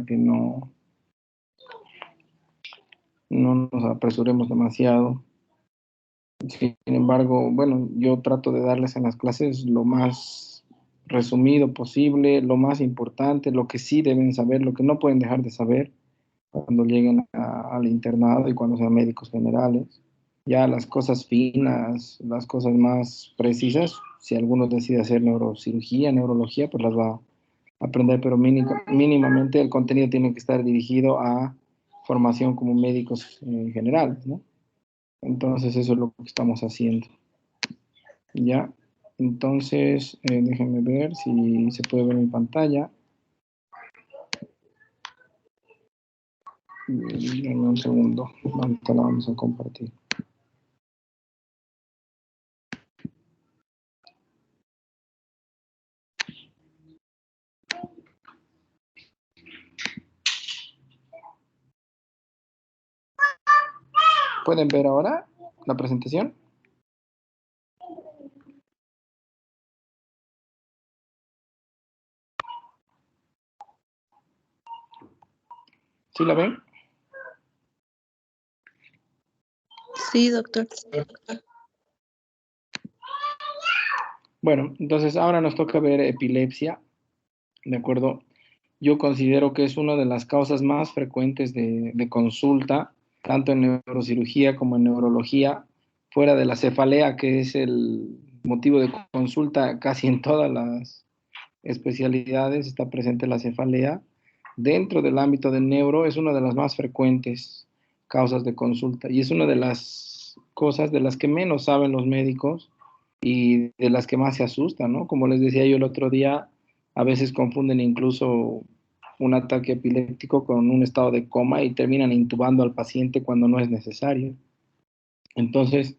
que no nos apresuremos demasiado. Sin embargo, bueno, yo trato de darles en las clases lo más resumido posible, lo más importante, lo que sí deben saber, lo que no pueden dejar de saber cuando lleguen al internado y cuando sean médicos generales. Ya las cosas finas, las cosas más precisas, si alguno decide hacer neurocirugía, neurología, pues las va a aprender, pero mínimamente el contenido tiene que estar dirigido a formación como médicos generales, ¿no? Entonces eso es lo que estamos haciendo. Ya, entonces déjenme ver si se puede ver mi pantalla. Dame un segundo, ahorita la vamos a compartir. ¿Pueden ver ahora la presentación? ¿Sí la ven? Sí, doctor. Bueno, entonces ahora nos toca ver epilepsia, ¿de acuerdo? Yo considero que es una de las causas más frecuentes de consulta, tanto en neurocirugía como en neurología, fuera de la cefalea, que es el motivo de consulta casi en todas las especialidades, está presente la cefalea. Dentro del ámbito del neuro es una de las más frecuentes causas de consulta y es una de las cosas de las que menos saben los médicos y de las que más se asustan, ¿no? Como les decía yo el otro día, a veces confunden incluso un ataque epiléptico con un estado de coma y terminan intubando al paciente cuando no es necesario. Entonces,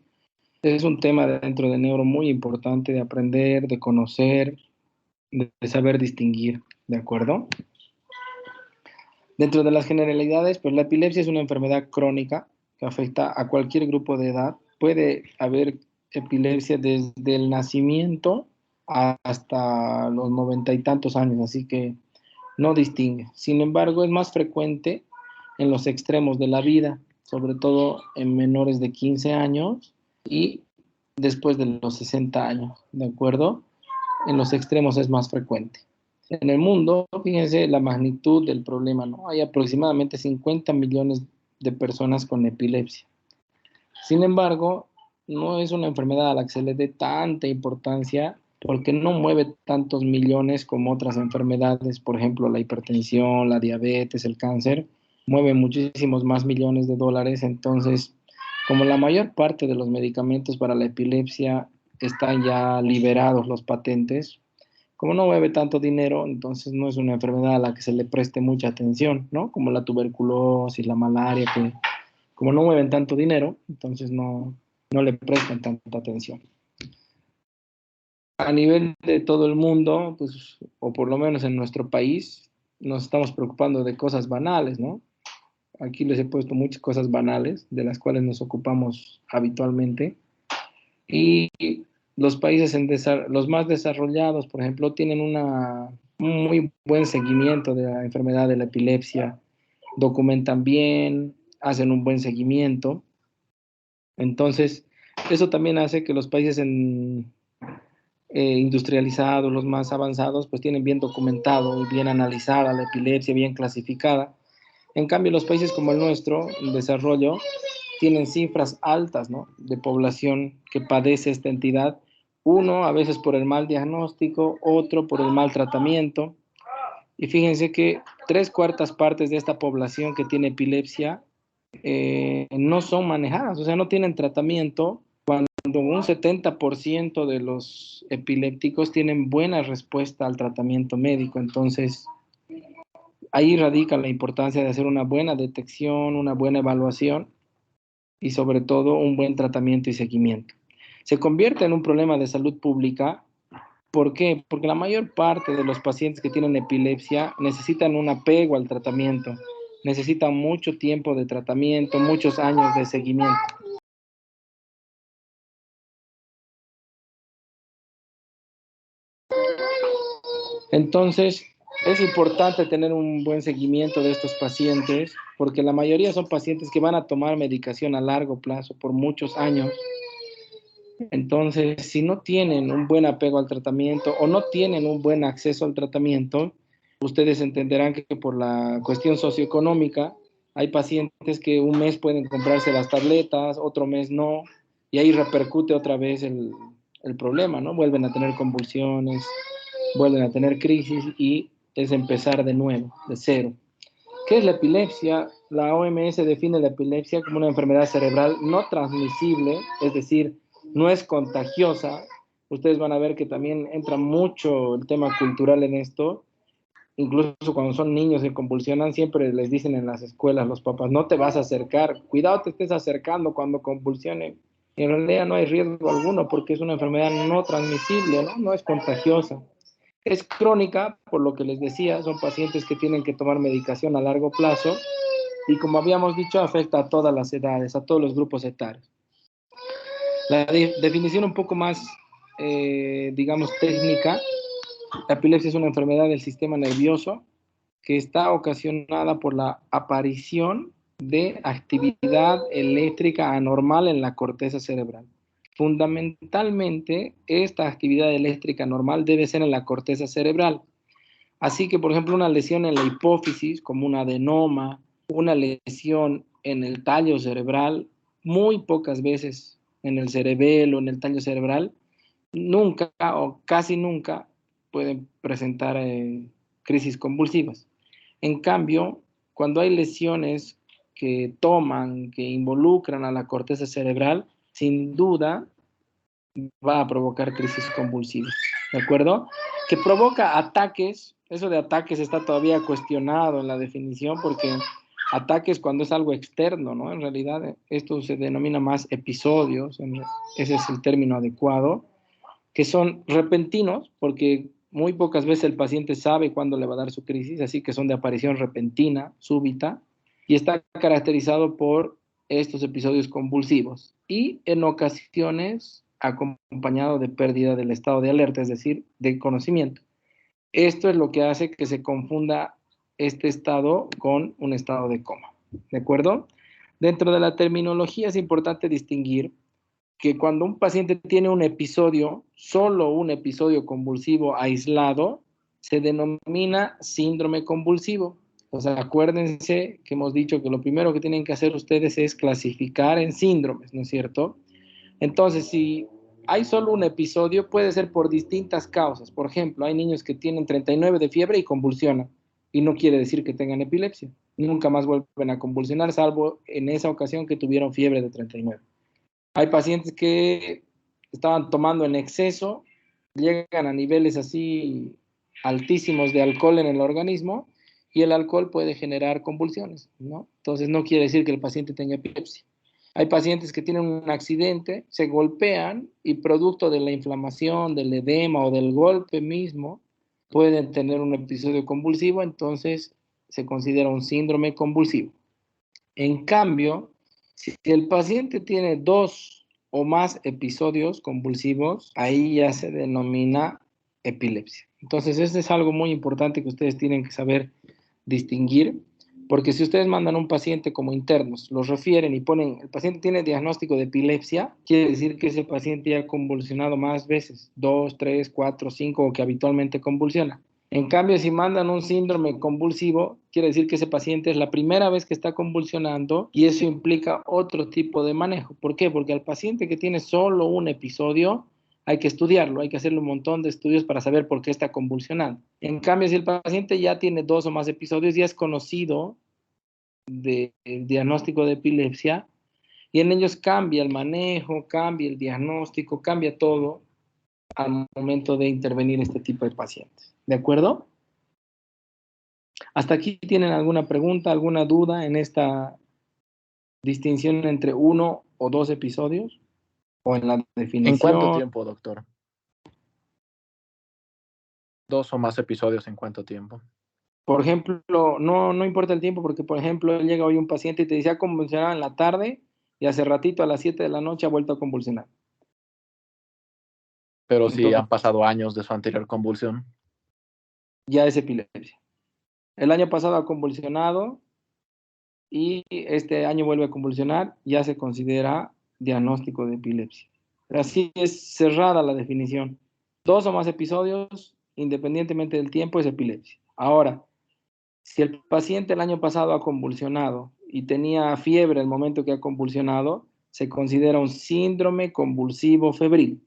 es un tema dentro de neuro muy importante de aprender, de conocer, de saber distinguir, ¿de acuerdo? Dentro de las generalidades, pues la epilepsia es una enfermedad crónica que afecta a cualquier grupo de edad. Puede haber epilepsia desde el nacimiento hasta los 90 y tantos años, así que no distingue. Sin embargo, es más frecuente en los extremos de la vida, sobre todo en menores de 15 años y después de los 60 años, ¿de acuerdo? En los extremos es más frecuente. En el mundo, fíjense la magnitud del problema, ¿no? Hay aproximadamente 50 millones de personas con epilepsia. Sin embargo, no es una enfermedad a la que se le dé tanta importancia porque no mueve tantos millones como otras enfermedades, por ejemplo, la hipertensión, la diabetes, el cáncer, mueve muchísimos más millones de dólares. Entonces, como la mayor parte de los medicamentos para la epilepsia están ya liberados los patentes, como no mueve tanto dinero, entonces no es una enfermedad a la que se le preste mucha atención, ¿no? Como la tuberculosis, la malaria, que como no mueven tanto dinero, entonces no le prestan tanta atención. A nivel de todo el mundo, pues, o por lo menos en nuestro país, nos estamos preocupando de cosas banales, ¿no? Aquí les he puesto muchas cosas banales de las cuales nos ocupamos habitualmente. Y los países los más desarrollados, por ejemplo, tienen un muy buen seguimiento de la enfermedad de la epilepsia, documentan bien, hacen un buen seguimiento. Entonces, eso también hace que los países industrializados, los más avanzados, pues tienen bien documentado y bien analizada la epilepsia, bien clasificada. En cambio, los países como el nuestro, en desarrollo, tienen cifras altas, ¿no? De población que padece esta entidad. Uno, a veces por el mal diagnóstico, otro por el mal tratamiento. Y fíjense que 3/4 de esta población que tiene epilepsia no son manejadas, o sea, no tienen tratamiento, cuando un 70% de los epilépticos tienen buena respuesta al tratamiento médico. Entonces, ahí radica la importancia de hacer una buena detección, una buena evaluación y sobre todo un buen tratamiento y seguimiento. Se convierte en un problema de salud pública. ¿Por qué? Porque la mayor parte de los pacientes que tienen epilepsia necesitan un apego al tratamiento, necesitan mucho tiempo de tratamiento, muchos años de seguimiento. Entonces, Es importante tener un buen seguimiento de estos pacientes, porque la mayoría son pacientes que van a tomar medicación a largo plazo por muchos años. Entonces, si no tienen un buen apego al tratamiento o no tienen un buen acceso al tratamiento, ustedes entenderán que por la cuestión socioeconómica, hay pacientes que un mes pueden comprarse las tabletas, otro mes no, y ahí repercute otra vez el problema, ¿no? Vuelven a tener convulsiones, vuelven a tener crisis y es empezar de nuevo, de cero. ¿Qué es la epilepsia? La OMS define la epilepsia como una enfermedad cerebral no transmisible, es decir, no es contagiosa. Ustedes van a ver que también entra mucho el tema cultural en esto. Incluso cuando son niños que convulsionan, siempre les dicen en las escuelas los papás, no te vas a acercar, cuidado te estés acercando cuando convulsionen. Y en realidad no hay riesgo alguno porque es una enfermedad no transmisible, ¿no? No es contagiosa. Es crónica, por lo que les decía, son pacientes que tienen que tomar medicación a largo plazo y como habíamos dicho, afecta a todas las edades, a todos los grupos etarios. La definición un poco más, digamos, técnica, la epilepsia es una enfermedad del sistema nervioso que está ocasionada por la aparición de actividad eléctrica anormal en la corteza cerebral. Fundamentalmente, esta actividad eléctrica normal debe ser en la corteza cerebral. Así que, por ejemplo, una lesión en la hipófisis, como un adenoma, una lesión en el tallo cerebral, muy pocas veces en el cerebelo, en el tallo cerebral, nunca o casi nunca pueden presentar crisis convulsivas. En cambio, cuando hay lesiones que toman, que involucran a la corteza cerebral, sin duda va a provocar crisis convulsivas, ¿de acuerdo? Que provoca ataques, eso de ataques está todavía cuestionado en la definición porque ataques cuando es algo externo, ¿no? En realidad esto se denomina más episodios, ese es el término adecuado, que son repentinos porque muy pocas veces el paciente sabe cuándo le va a dar su crisis, así que son de aparición repentina, súbita, y está caracterizado por estos episodios convulsivos y en ocasiones acompañado de pérdida del estado de alerta, es decir, de conocimiento. Esto es lo que hace que se confunda este estado con un estado de coma, ¿de acuerdo? Dentro de la terminología es importante distinguir que cuando un paciente tiene un episodio, solo un episodio convulsivo aislado, se denomina síndrome convulsivo. O sea, acuérdense que hemos dicho que lo primero que tienen que hacer ustedes es clasificar en síndromes, ¿no es cierto? Entonces, si hay solo un episodio, puede ser por distintas causas. Por ejemplo, hay niños que tienen 39 de fiebre y convulsionan, y no quiere decir que tengan epilepsia. Nunca más vuelven a convulsionar, salvo en esa ocasión que tuvieron fiebre de 39. Hay pacientes que estaban tomando en exceso, llegan a niveles así altísimos de alcohol en el organismo y el alcohol puede generar convulsiones, ¿no? Entonces no quiere decir que el paciente tenga epilepsia. Hay pacientes que tienen un accidente, se golpean y producto de la inflamación, del edema o del golpe mismo, pueden tener un episodio convulsivo, entonces se considera un síndrome convulsivo. En cambio, si el paciente tiene 2 o más episodios convulsivos, ahí ya se denomina epilepsia. Entonces, esto es algo muy importante que ustedes tienen que saber distinguir, porque si ustedes mandan a un paciente como internos, los refieren y ponen, el paciente tiene diagnóstico de epilepsia, quiere decir que ese paciente ya ha convulsionado más veces, 2, 3, 4, 5, o que habitualmente convulsiona. En cambio, si mandan un síndrome convulsivo, quiere decir que ese paciente es la primera vez que está convulsionando y eso implica otro tipo de manejo. ¿Por qué? Porque al paciente que tiene solo un episodio hay que estudiarlo, hay que hacerle un montón de estudios para saber por qué está convulsionando. En cambio, si el paciente ya tiene 2 o más episodios, ya es conocido del diagnóstico de epilepsia y en ellos cambia el manejo, cambia el diagnóstico, cambia todo al momento de intervenir este tipo de pacientes. ¿De acuerdo? ¿Hasta aquí tienen alguna pregunta, alguna duda en esta distinción entre 1 o 2 episodios? ¿O en la ¿En cuánto definición? tiempo, doctor? 2 o más episodios, ¿en cuánto tiempo? Por ejemplo, no importa el tiempo, porque por ejemplo, llega hoy un paciente y te dice, ha convulsionado en la tarde y hace ratito a las 7 de la noche ha vuelto a convulsionar. Pero si Entonces, han pasado años de su anterior convulsión. ya es epilepsia. El año pasado ha convulsionado y este año vuelve a convulsionar, ya se considera diagnóstico de epilepsia. Así es cerrada la definición. 2 o más episodios, independientemente del tiempo, es epilepsia. Ahora, si el paciente el año pasado ha convulsionado y tenía fiebre el momento que ha convulsionado, se considera un síndrome convulsivo febril.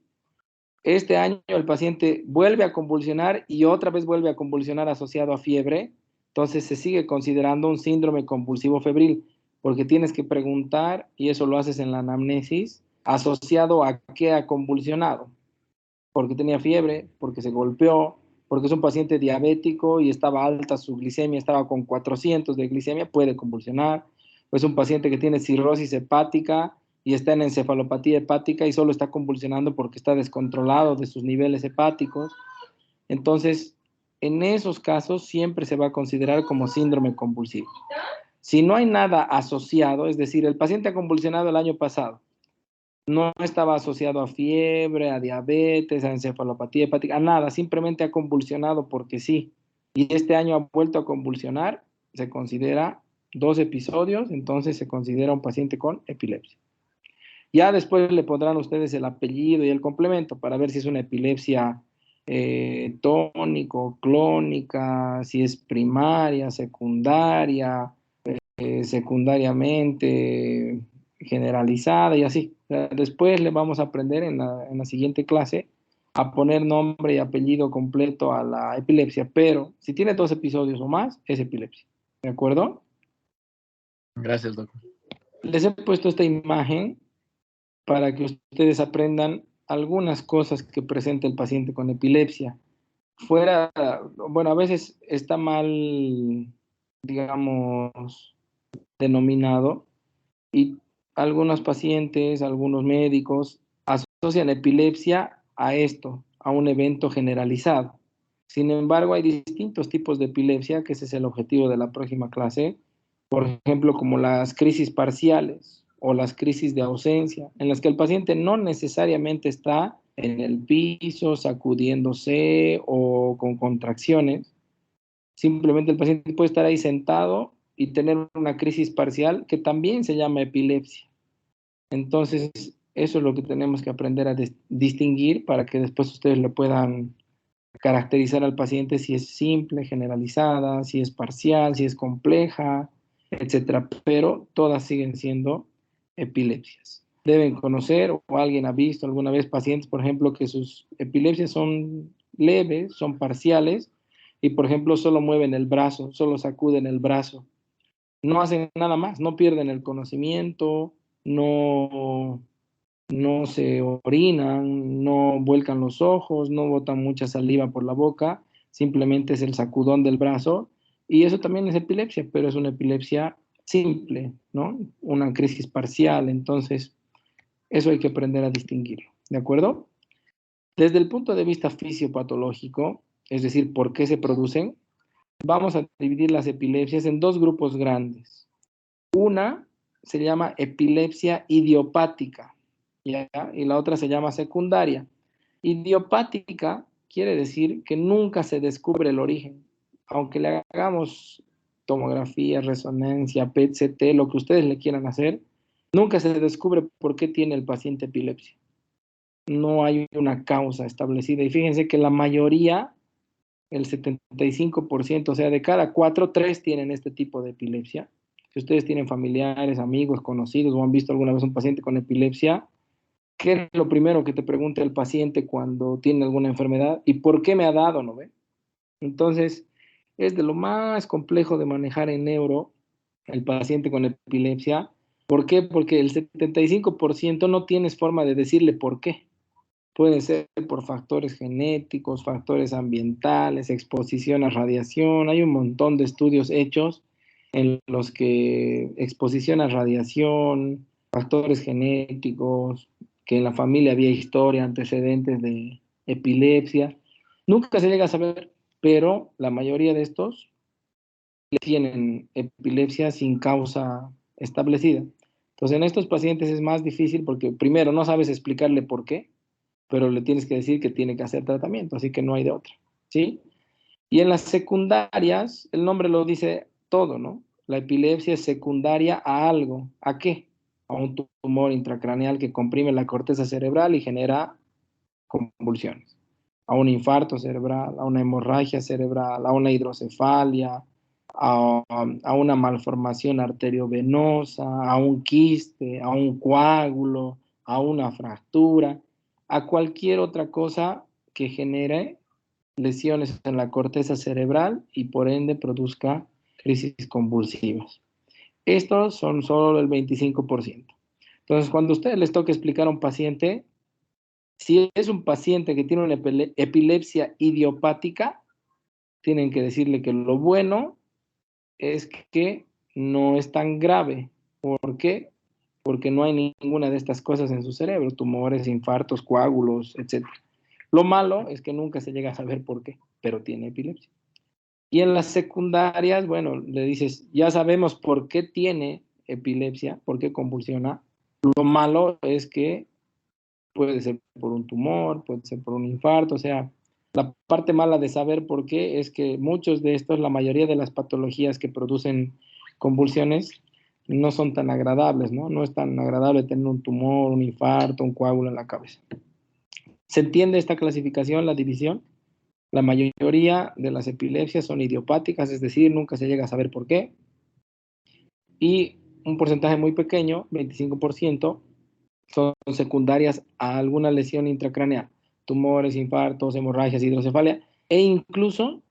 Este año el paciente vuelve a convulsionar y otra vez vuelve a convulsionar asociado a fiebre, entonces se sigue considerando un síndrome convulsivo febril, porque tienes que preguntar, y eso lo haces en la anamnesis, asociado a qué ha convulsionado, porque tenía fiebre, porque se golpeó, porque es un paciente diabético y estaba alta su glicemia, estaba con 400 de glicemia, puede convulsionar, o es un paciente que tiene cirrosis hepática y está en encefalopatía hepática y solo está convulsionando porque está descontrolado de sus niveles hepáticos. Entonces, en esos casos siempre se va a considerar como síndrome convulsivo. Si no hay nada asociado, es decir, el paciente ha convulsionado el año pasado, no estaba asociado a fiebre, a diabetes, a encefalopatía hepática, a nada, simplemente ha convulsionado porque sí. Y este año ha vuelto a convulsionar, se considera 2 episodios, entonces se considera un paciente con epilepsia. Ya después le pondrán ustedes el apellido y el complemento para ver si es una epilepsia tónico, clónica, si es primaria, secundaria, secundariamente generalizada y así. Después le vamos a aprender en la siguiente clase a poner nombre y apellido completo a la epilepsia, pero si tiene 2 episodios o más, es epilepsia. ¿De acuerdo? Gracias, doctor. Les he puesto esta imagen para que ustedes aprendan algunas cosas que presenta el paciente con epilepsia. Fuera, bueno, a veces está mal, digamos, denominado y algunos pacientes, algunos médicos asocian epilepsia a esto, a un evento generalizado. Sin embargo, hay distintos tipos de epilepsia, que ese es el objetivo de la próxima clase, por ejemplo, como las crisis parciales o las crisis de ausencia, en las que el paciente no necesariamente está en el piso, sacudiéndose o con contracciones. Simplemente el paciente puede estar ahí sentado y tener una crisis parcial que también se llama epilepsia. Entonces, eso es lo que tenemos que aprender a distinguir para que después ustedes lo puedan caracterizar al paciente si es simple, generalizada, si es parcial, si es compleja, etcétera. Pero todas siguen siendo epilepsias. Deben conocer o alguien ha visto alguna vez pacientes, por ejemplo, que sus epilepsias son leves, son parciales y, por ejemplo, solo mueven el brazo, solo sacuden el brazo. No hacen nada más, no pierden el conocimiento, no se orinan, no vuelcan los ojos, no botan mucha saliva por la boca, simplemente es el sacudón del brazo y eso también es epilepsia, pero es una epilepsia simple, ¿no? Una crisis parcial, entonces eso hay que aprender a distinguirlo, ¿de acuerdo? Desde el punto de vista fisiopatológico, es decir, por qué se producen, vamos a dividir las epilepsias en 2 grupos grandes. Una se llama epilepsia idiopática, ¿ya? Y la otra se llama secundaria. Idiopática quiere decir que nunca se descubre el origen. Aunque le hagamos tomografía, resonancia, PET-CT, lo que ustedes le quieran hacer, nunca se descubre por qué tiene el paciente epilepsia. No hay una causa establecida. Y fíjense que la mayoría, el 75%, o sea, de cada 4, 3 tienen este tipo de epilepsia. Si ustedes tienen familiares, amigos, conocidos o han visto alguna vez un paciente con epilepsia, ¿qué es lo primero que te pregunta el paciente cuando tiene alguna enfermedad? ¿Y por qué me ha dado? ¿No ve? Entonces, es de lo más complejo de manejar en neuro el paciente con epilepsia. ¿Por qué? Porque el 75% no tienes forma de decirle por qué. Puede ser por factores genéticos, factores ambientales, exposición a radiación. Hay un montón de estudios hechos en los que exposición a radiación, factores genéticos, que en la familia había historia, antecedentes de epilepsia. Nunca se llega a saber, pero la mayoría de estos tienen epilepsia sin causa establecida. Entonces, en estos pacientes es más difícil porque primero no sabes explicarle por qué, pero le tienes que decir que tiene que hacer tratamiento, así que no hay de otra, ¿sí? Y en las secundarias, el nombre lo dice todo, ¿no? La epilepsia es secundaria a algo. ¿A qué? A un tumor intracraneal que comprime la corteza cerebral y genera convulsiones. A un infarto cerebral, a una hemorragia cerebral, a una hidrocefalia, a una malformación arteriovenosa, a un quiste, a un coágulo, a una fractura, a cualquier otra cosa que genere lesiones en la corteza cerebral y por ende produzca crisis convulsivas. Estos son solo el 25%. Entonces, cuando a ustedes les toca explicar a un paciente, si es un paciente que tiene una epilepsia idiopática, tienen que decirle que lo bueno es que no es tan grave. ¿Por qué? Porque no hay ninguna de estas cosas en su cerebro, tumores, infartos, coágulos, etc. Lo malo es que nunca se llega a saber por qué, pero tiene epilepsia. Y en las secundarias, bueno, le dices, ya sabemos por qué tiene epilepsia, por qué convulsiona. Lo malo es que puede ser por un tumor, puede ser por un infarto, o sea, la parte mala de saber por qué es que muchos de estos, la mayoría de las patologías que producen convulsiones, no son tan agradables, ¿no? No es tan agradable tener un tumor, un infarto, un coágulo en la cabeza. ¿Se entiende esta clasificación, la división? La mayoría de las epilepsias son idiopáticas, es decir, nunca se llega a saber por qué. Y un porcentaje muy pequeño, 25%, son secundarias a alguna lesión intracraneal, tumores, infartos, hemorragias, hidrocefalia, e incluso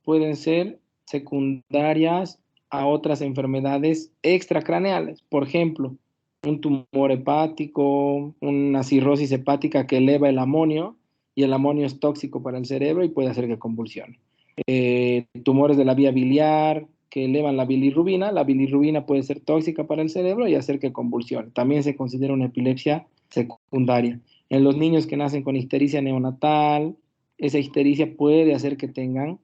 pueden ser secundarias a otras enfermedades extracraneales. Por ejemplo, un tumor hepático, una cirrosis hepática que eleva el amonio, y el amonio es tóxico para el cerebro y puede hacer que convulsione. Tumores de la vía biliar que elevan la bilirrubina puede ser tóxica para el cerebro y hacer que convulsione. También se considera una epilepsia secundaria. En los niños que nacen con ictericia neonatal, esa ictericia puede hacer que tengan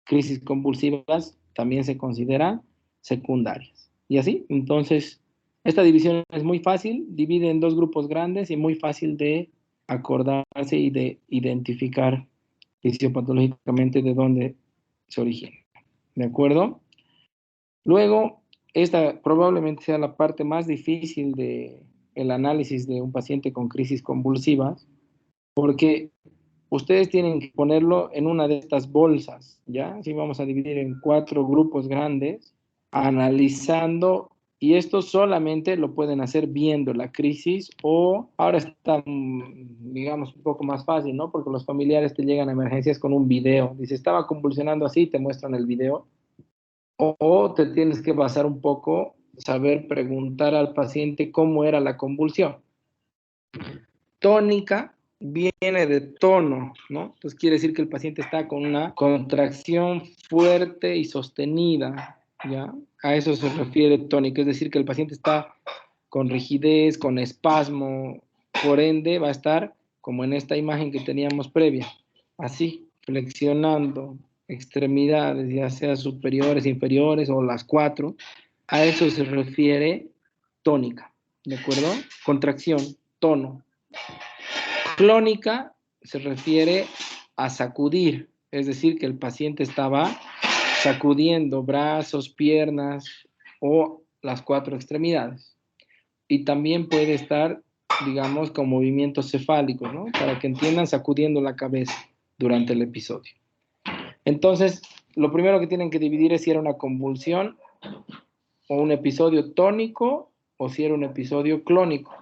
crisis convulsivas, también se consideran secundarias. Y así, entonces, esta división es muy fácil, divide en dos grupos grandes y muy fácil de acordarse y de identificar fisiopatológicamente de dónde se origina. ¿De acuerdo? Luego, esta probablemente sea la parte más difícil del análisis de un paciente con crisis convulsivas, porque ustedes tienen que ponerlo en una de estas bolsas, ¿ya? Así vamos a dividir en 4 grupos grandes, analizando, y esto solamente lo pueden hacer viendo la crisis, o ahora está, digamos, un poco más fácil, ¿no? Porque los familiares te llegan a emergencias con un video. Dice, estaba convulsionando así, te muestran el video. O te tienes que basar un poco, saber preguntar al paciente cómo era la convulsión. Tónica viene de tono, ¿no? Entonces quiere decir que el paciente está con una contracción fuerte y sostenida, ¿ya? A eso se refiere tónica, es decir, que el paciente está con rigidez, con espasmo, por ende va a estar como en esta imagen que teníamos previa, así, flexionando extremidades, ya sea superiores, inferiores o las 4, a eso se refiere tónica, ¿de acuerdo? Contracción, tono. Clónica se refiere a sacudir, es decir, que el paciente estaba sacudiendo brazos, piernas o las 4 extremidades. Y también puede estar, digamos, con movimientos cefálicos, ¿no? Para que entiendan, sacudiendo la cabeza durante el episodio. Entonces, lo primero que tienen que dividir es si era una convulsión o un episodio tónico o si era un episodio clónico.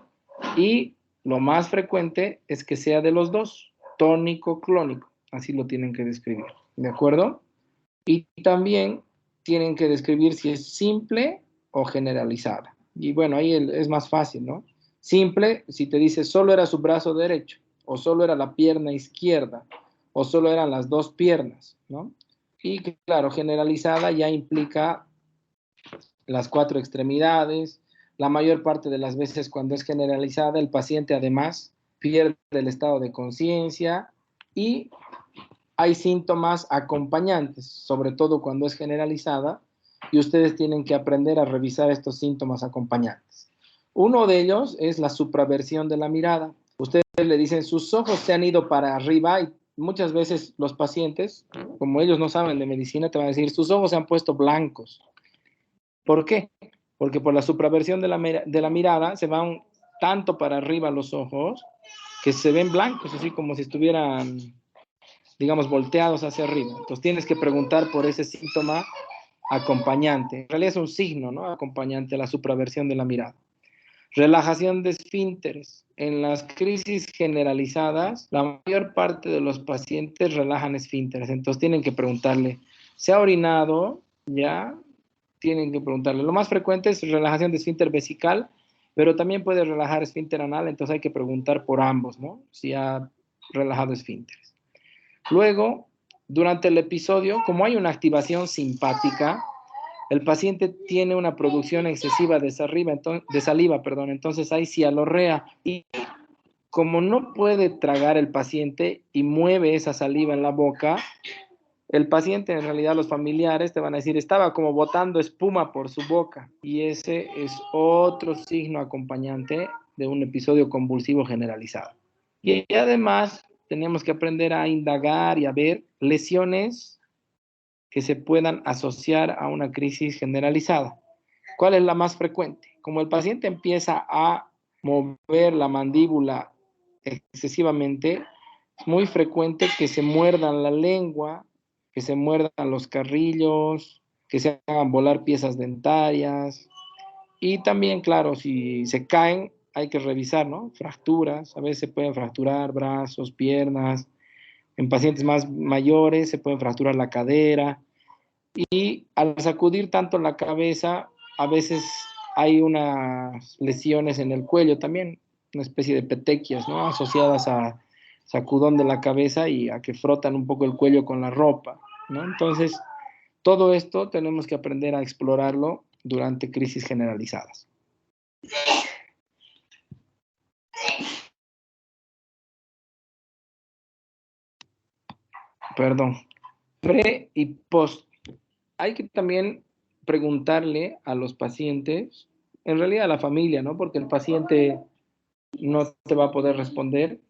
Y lo más frecuente es que sea de los dos, tónico-clónico. Así lo tienen que describir, ¿de acuerdo? Y también tienen que describir si es simple o generalizada. Y bueno, ahí es más fácil, ¿no? Simple, si te dice solo era su brazo derecho, o solo era la pierna izquierda, o solo eran las 2 piernas, ¿no? Y claro, generalizada ya implica las 4 extremidades. La mayor parte de las veces cuando es generalizada, el paciente además pierde el estado de conciencia y hay síntomas acompañantes, sobre todo cuando es generalizada, y ustedes tienen que aprender a revisar estos síntomas acompañantes. Uno de ellos es la supraversión de la mirada. Ustedes le dicen, sus ojos se han ido para arriba y muchas veces los pacientes, como ellos no saben de medicina, te van a decir, sus ojos se han puesto blancos. ¿Por qué? Porque por la supraversión de la mirada se van tanto para arriba los ojos que se ven blancos, así como si estuvieran, digamos, volteados hacia arriba. Entonces tienes que preguntar por ese síntoma acompañante. En realidad es un signo, ¿no? Acompañante a la supraversión de la mirada. Relajación de esfínteres. En las crisis generalizadas, la mayor parte de los pacientes relajan esfínteres. Entonces tienen que preguntarle, ¿se ha orinado? ¿Ya? Tienen que preguntarle. Lo más frecuente es relajación de esfínter vesical, pero también puede relajar esfínter anal, entonces hay que preguntar por ambos, ¿no? Si ha relajado esfínteres. Luego, durante el episodio, como hay una activación simpática, el paciente tiene una producción excesiva de saliva, entonces hay cialorrea. Y como no puede tragar el paciente y mueve esa saliva en la boca, el paciente, en realidad los familiares te van a decir, estaba como botando espuma por su boca. Y ese es otro signo acompañante de un episodio convulsivo generalizado. Y además tenemos que aprender a indagar y a ver lesiones que se puedan asociar a una crisis generalizada. ¿Cuál es la más frecuente? Como el paciente empieza a mover la mandíbula excesivamente, es muy frecuente que se muerdan la lengua, que se muerdan los carrillos, que se hagan volar piezas dentarias. Y también, claro, si se caen, hay que revisar, ¿no? Fracturas, a veces se pueden fracturar brazos, piernas. En pacientes más mayores se pueden fracturar la cadera. Y al sacudir tanto la cabeza, a veces hay unas lesiones en el cuello también, una especie de petequias, ¿no? Asociadas a sacudón de la cabeza y a que frotan un poco el cuello con la ropa, ¿no? Entonces, todo esto tenemos que aprender a explorarlo durante crisis generalizadas. Perdón. Pre y post. Hay que también preguntarle a los pacientes, en realidad a la familia, ¿no? Porque el paciente no te va a poder responder.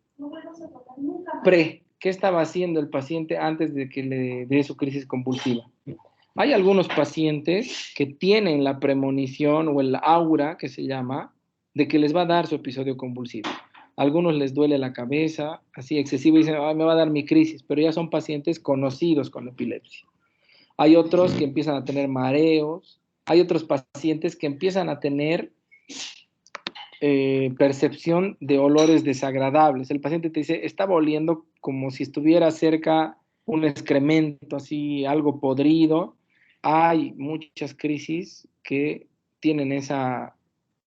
¿Qué estaba haciendo el paciente antes de que le dé su crisis convulsiva? Hay algunos pacientes que tienen la premonición o el aura, que se llama, de que les va a dar su episodio convulsivo. A algunos les duele la cabeza, así excesivo, y dicen, ay, me va a dar mi crisis, pero ya son pacientes conocidos con epilepsia. Hay otros que empiezan a tener mareos, hay otros pacientes que empiezan a tener percepción de olores desagradables. El paciente te dice, estaba oliendo como si estuviera cerca un excremento, así, algo podrido. Hay muchas crisis que tienen esa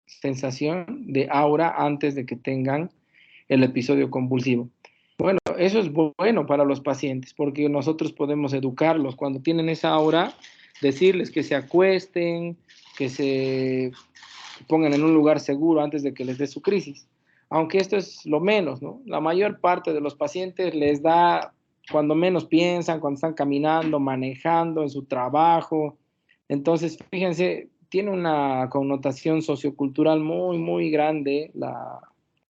sensación de aura antes de que tengan el episodio convulsivo. Bueno, eso es bueno para los pacientes porque nosotros podemos educarlos. Cuando tienen esa aura, decirles que se acuesten, que se pongan en un lugar seguro antes de que les dé su crisis. Aunque esto es lo menos, ¿no? La mayor parte de los pacientes les da cuando menos piensan, cuando están caminando, manejando, en su trabajo. Entonces, fíjense, tiene una connotación sociocultural muy, muy grande la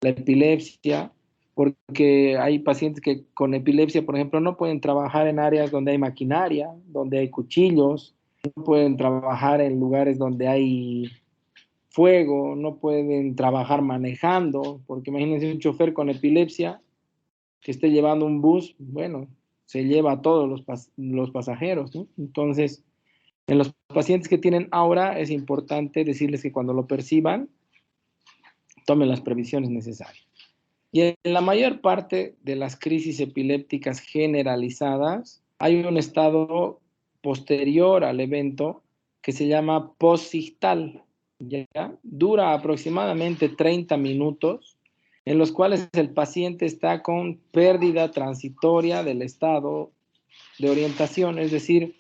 epilepsia, porque hay pacientes que con epilepsia, por ejemplo, no pueden trabajar en áreas donde hay maquinaria, donde hay cuchillos, no pueden trabajar en lugares donde hay fuego, no pueden trabajar manejando, porque imagínense un chofer con epilepsia que esté llevando un bus, bueno, se lleva a todos los pasajeros, ¿no? Entonces, en los pacientes que tienen aura es importante decirles que cuando lo perciban, tomen las previsiones necesarias. Y en la mayor parte de las crisis epilépticas generalizadas, hay un estado posterior al evento que se llama posictal. ¿Ya? Dura aproximadamente 30 minutos, en los cuales el paciente está con pérdida transitoria del estado de orientación, es decir,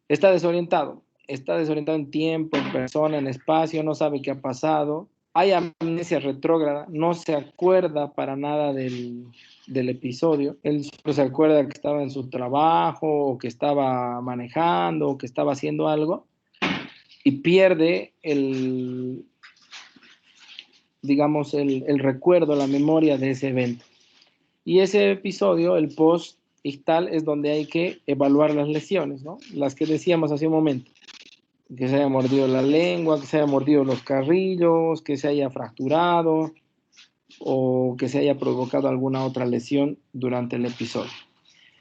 está desorientado en tiempo, en persona, en espacio, no sabe qué ha pasado. Hay amnesia retrógrada, no se acuerda para nada del episodio. Él solo se acuerda que estaba en su trabajo, o que estaba manejando, o que estaba haciendo algo, y pierde digamos, el recuerdo, la memoria de ese evento. Y ese episodio, el post-ictal, es donde hay que evaluar las lesiones, ¿no? Las que decíamos hace un momento. Que se haya mordido la lengua, que se haya mordido los carrillos, que se haya fracturado o que se haya provocado alguna otra lesión durante el episodio.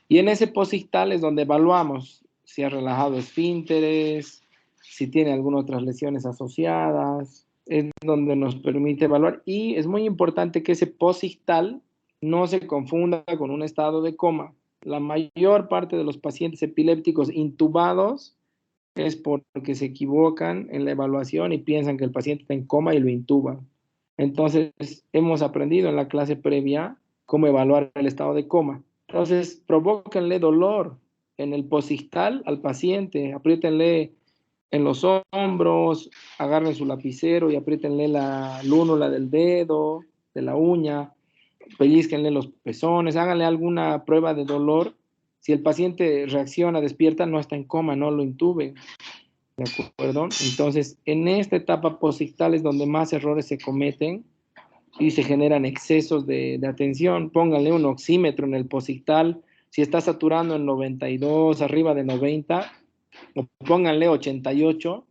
Y en ese post-ictal es donde evaluamos si ha relajado esfínteres, si tiene algunas otras lesiones asociadas, es donde nos permite evaluar. Y es muy importante que ese post-ictal no se confunda con un estado de coma. La mayor parte de los pacientes epilépticos intubados es porque se equivocan en la evaluación y piensan que el paciente está en coma y lo intuban. Entonces, hemos aprendido en la clase previa cómo evaluar el estado de coma. Entonces, provóquenle dolor en el posictal al paciente, apriétenle en los hombros, agarren su lapicero y apriétenle la lúnula del dedo, de la uña, pellizquenle los pezones, háganle alguna prueba de dolor. Si el paciente reacciona, despierta, no está en coma, no lo intuben. ¿De acuerdo? Entonces, en esta etapa posictal es donde más errores se cometen y se generan excesos de atención. Pónganle un oxímetro en el posictal. Si está saturando en 92, arriba de 90, o pónganle 88,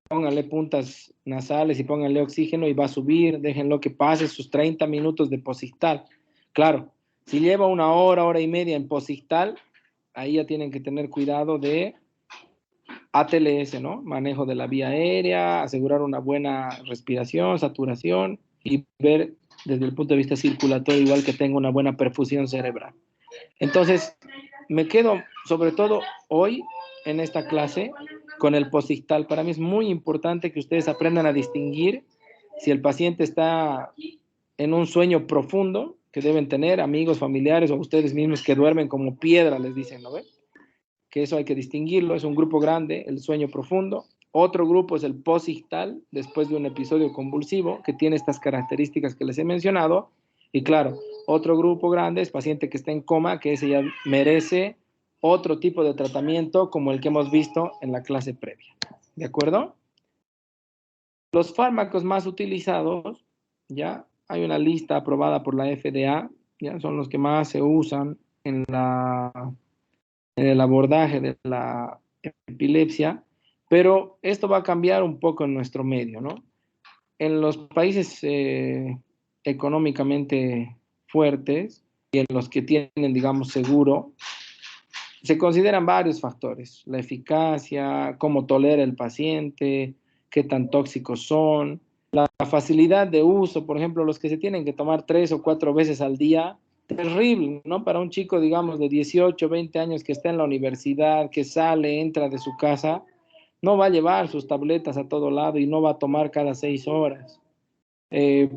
pónganle puntas nasales y pónganle oxígeno y va a subir. Déjenlo que pase sus 30 minutos de posictal. Claro, si lleva una hora, hora y media en posictal, ahí ya tienen que tener cuidado de ATLS, ¿no? Manejo de la vía aérea, asegurar una buena respiración, saturación y ver desde el punto de vista circulatorio igual que tenga una buena perfusión cerebral. Entonces, me quedo sobre todo hoy en esta clase con el posictal. Para mí es muy importante que ustedes aprendan a distinguir si el paciente está en un sueño profundo, que deben tener amigos, familiares o ustedes mismos que duermen como piedra, les dicen, ¿no ve? Que eso hay que distinguirlo, es un grupo grande, el sueño profundo. Otro grupo es el posictal, después de un episodio convulsivo, que tiene estas características que les he mencionado. Y claro, otro grupo grande es paciente que está en coma, que ese ya merece otro tipo de tratamiento como el que hemos visto en la clase previa. ¿De acuerdo? Los fármacos más utilizados, ya hay una lista aprobada por la FDA, ya son los que más se usan en el abordaje de la epilepsia, pero esto va a cambiar un poco en nuestro medio, ¿no? En los países económicamente fuertes y en los que tienen, digamos, seguro, se consideran varios factores: la eficacia, cómo tolera el paciente, qué tan tóxicos son, la facilidad de uso. Por ejemplo, los que se tienen que tomar 3 o 4 veces al día, terrible, ¿no? Para un chico, digamos, de 18, 20 años que está en la universidad, que sale, entra de su casa, no va a llevar sus tabletas a todo lado y no va a tomar cada 6 horas.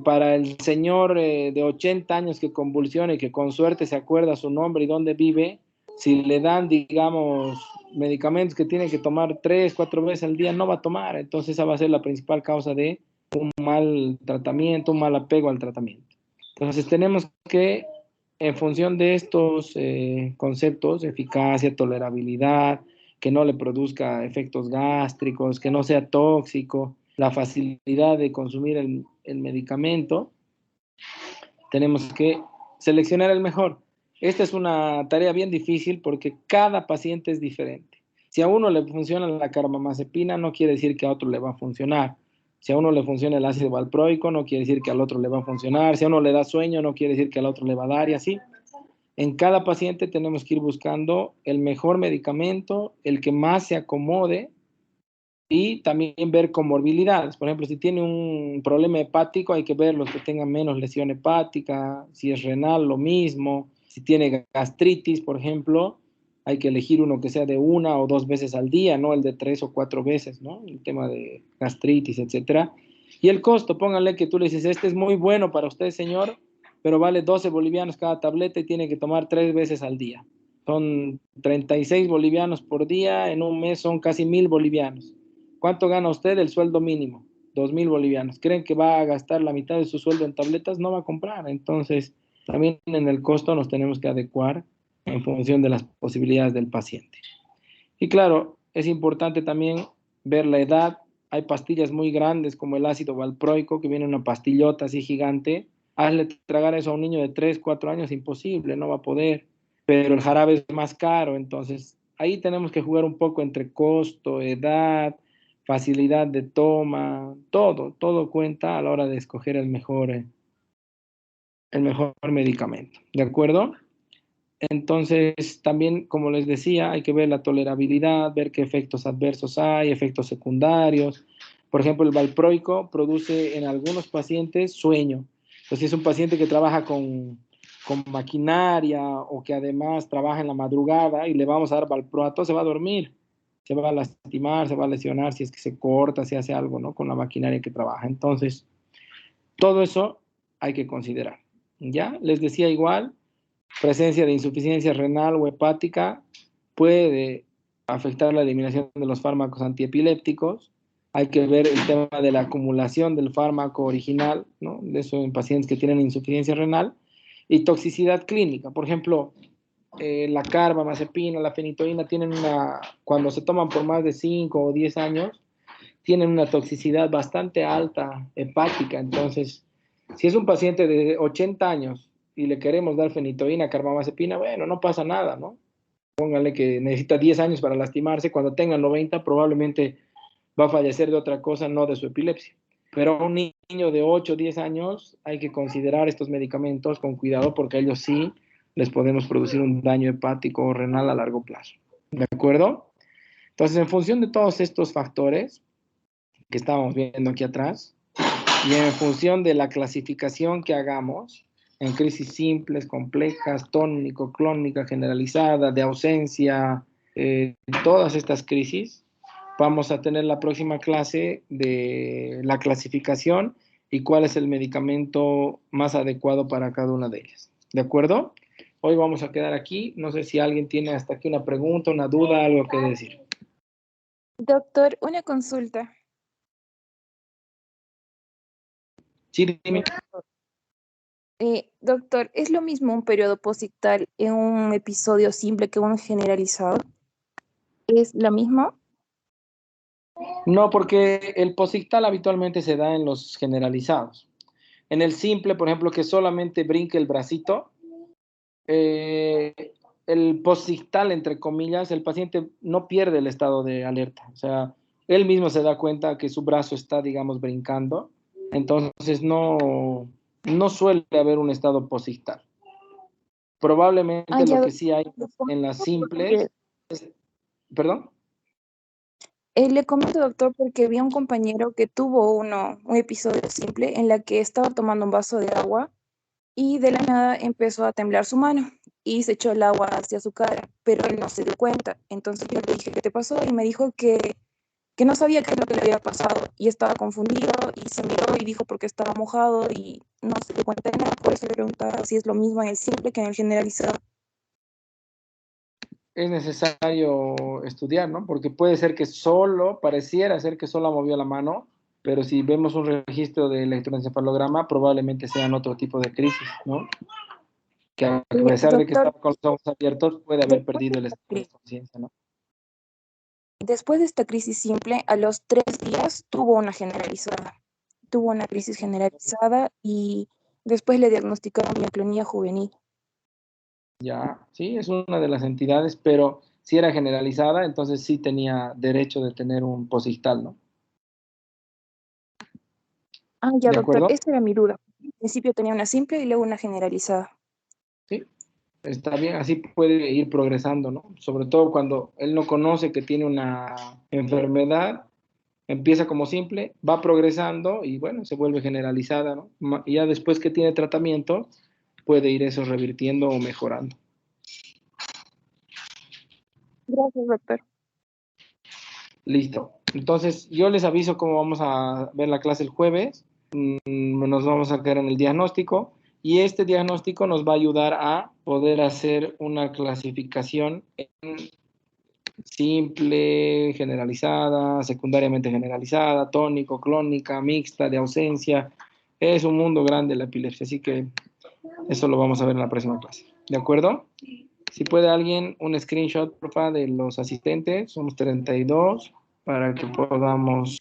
Para el señor de 80 años que convulsiona y que con suerte se acuerda su nombre y dónde vive, si le dan, digamos, medicamentos que tiene que tomar 3, 4 veces al día, no va a tomar. Entonces esa va a ser la principal causa de un mal tratamiento, un mal apego al tratamiento. Entonces tenemos que, en función de estos conceptos, eficacia, tolerabilidad, que no le produzca efectos gástricos, que no sea tóxico, la facilidad de consumir el medicamento, tenemos que seleccionar el mejor. Esta es una tarea bien difícil porque cada paciente es diferente. Si a uno le funciona la carbamazepina, no quiere decir que a otro le va a funcionar. Si a uno le funciona el ácido valproico, no quiere decir que al otro le va a funcionar. Si a uno le da sueño, no quiere decir que al otro le va a dar, y así. En cada paciente tenemos que ir buscando el mejor medicamento, el que más se acomode, y también ver comorbilidades. Por ejemplo, si tiene un problema hepático, hay que ver los que tengan menos lesión hepática. Si es renal, lo mismo. Si tiene gastritis, por ejemplo, hay que elegir uno que sea de 1 o 2 veces al día, no el de 3 o 4 veces, ¿no? El tema de gastritis, etcétera. Y el costo, pónganle que tú le dices, este es muy bueno para usted, señor, pero vale 12 bolivianos cada tableta y tiene que tomar 3 veces al día. Son 36 bolivianos por día, en un mes son casi 1000 bolivianos. ¿Cuánto gana usted? El sueldo mínimo, 2000 bolivianos. ¿Creen que va a gastar la mitad de su sueldo en tabletas? No va a comprar. Entonces, también en el costo nos tenemos que adecuar en función de las posibilidades del paciente. Y claro, es importante también ver la edad. Hay pastillas muy grandes como el ácido valproico, que viene en una pastillota así gigante. Hazle tragar eso a un niño de 3, 4 años, imposible, no va a poder. Pero el jarabe es más caro, entonces ahí tenemos que jugar un poco entre costo, edad, facilidad de toma, todo cuenta a la hora de escoger el mejor medicamento, ¿de acuerdo? Entonces, también, como les decía, hay que ver la tolerabilidad, ver qué efectos adversos hay, efectos secundarios. Por ejemplo, el valproico produce en algunos pacientes sueño. Entonces, si es un paciente que trabaja con maquinaria o que además trabaja en la madrugada y le vamos a dar valproato, se va a dormir, se va a lastimar, se va a lesionar si es que se corta, si hace algo, ¿no? Con la maquinaria que trabaja. Entonces, todo eso hay que considerar. ¿Ya? Les decía igual, presencia de insuficiencia renal o hepática puede afectar la eliminación de los fármacos antiepilépticos. Hay que ver el tema de la acumulación del fármaco original, ¿no? De eso en pacientes que tienen insuficiencia renal. Y toxicidad clínica. Por ejemplo, la carbamazepina, la fenitoína, cuando se toman por más de 5 o 10 años, tienen una toxicidad bastante alta hepática. Entonces, si es un paciente de 80 años y le queremos dar fenitoína, carbamazepina, bueno, no pasa nada, ¿no? Póngale que necesita 10 años para lastimarse, cuando tenga 90 probablemente va a fallecer de otra cosa, no de su epilepsia. Pero a un niño de 8 o 10 años hay que considerar estos medicamentos con cuidado porque a ellos sí les podemos producir un daño hepático o renal a largo plazo. ¿De acuerdo? Entonces, en función de todos estos factores que estábamos viendo aquí atrás, y en función de la clasificación que hagamos en crisis simples, complejas, tónico, clónica, generalizada, de ausencia, todas estas crisis, vamos a tener la próxima clase de la clasificación y cuál es el medicamento más adecuado para cada una de ellas. ¿De acuerdo? Hoy vamos a quedar aquí. No sé si alguien tiene hasta aquí una pregunta, una duda, algo que decir. Doctor, una consulta. Sí, dime. Doctor, ¿es lo mismo un periodo posictal en un episodio simple que un generalizado? ¿Es la misma? No, porque el posictal habitualmente se da en los generalizados. En el simple, por ejemplo, que solamente brinque el bracito, eh, el posictal, entre comillas, el paciente no pierde el estado de alerta. O sea, él mismo se da cuenta que su brazo está, digamos, brincando. Entonces, no suele haber un estado posictal. Ah, Probablemente lo ya, que sí hay en las simples, porque, perdón. le comento, doctor, porque vi a un compañero que tuvo un episodio simple en la que estaba tomando un vaso de agua y de la nada empezó a temblar su mano y se echó el agua hacia su cara, pero él no se dio cuenta. Entonces yo le dije, ¿qué te pasó? Y me dijo que no sabía qué es lo que le había pasado y estaba confundido y se miró y dijo porque estaba mojado y no se dio cuenta de nada. Por eso le preguntaba si es lo mismo en el simple que en el generalizado. Es necesario estudiar, ¿no? Porque puede ser que pareciera ser que solo movió la mano, pero si vemos un registro de electroencefalograma, probablemente sean otro tipo de crisis, ¿no? Que a pesar de que Doctor, estaba con los ojos abiertos, puede haber después de perdido el esta estado de crisis, conciencia, ¿no? después de esta crisis simple, a los 3 días tuvo una generalizada. Tuvo una crisis generalizada y después le diagnosticaron mioclonía juvenil. Ya, sí, es una de las entidades, pero si era generalizada, entonces sí tenía derecho de tener un posictal, ¿no? Ah, ya, ¿De doctor, acuerdo? esa era mi duda. Al principio tenía una simple y luego una generalizada. Sí, está bien, así puede ir progresando, ¿no? Sobre todo cuando él no conoce que tiene una enfermedad, empieza como simple, va progresando y bueno, se vuelve generalizada, ¿no? Y ya después que tiene tratamiento, puede ir eso revirtiendo o mejorando. Gracias, doctor. Listo. Entonces, yo les aviso cómo vamos a ver la clase el jueves. Nos vamos a quedar en el diagnóstico y este diagnóstico nos va a ayudar a poder hacer una clasificación en simple, generalizada, secundariamente generalizada, tónico, clónica, mixta, de ausencia. Es un mundo grande la epilepsia, así que eso lo vamos a ver en la próxima clase. ¿De acuerdo? Si puede alguien, un screenshot, porfa, de los asistentes, somos 32, para que podamos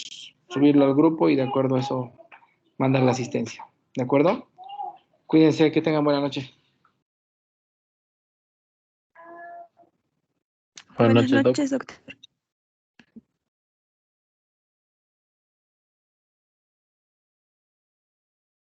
subirlo al grupo y de acuerdo a eso mandar la asistencia. ¿De acuerdo? Cuídense, que tengan buena noche. Buenas noches, Doc. doctor.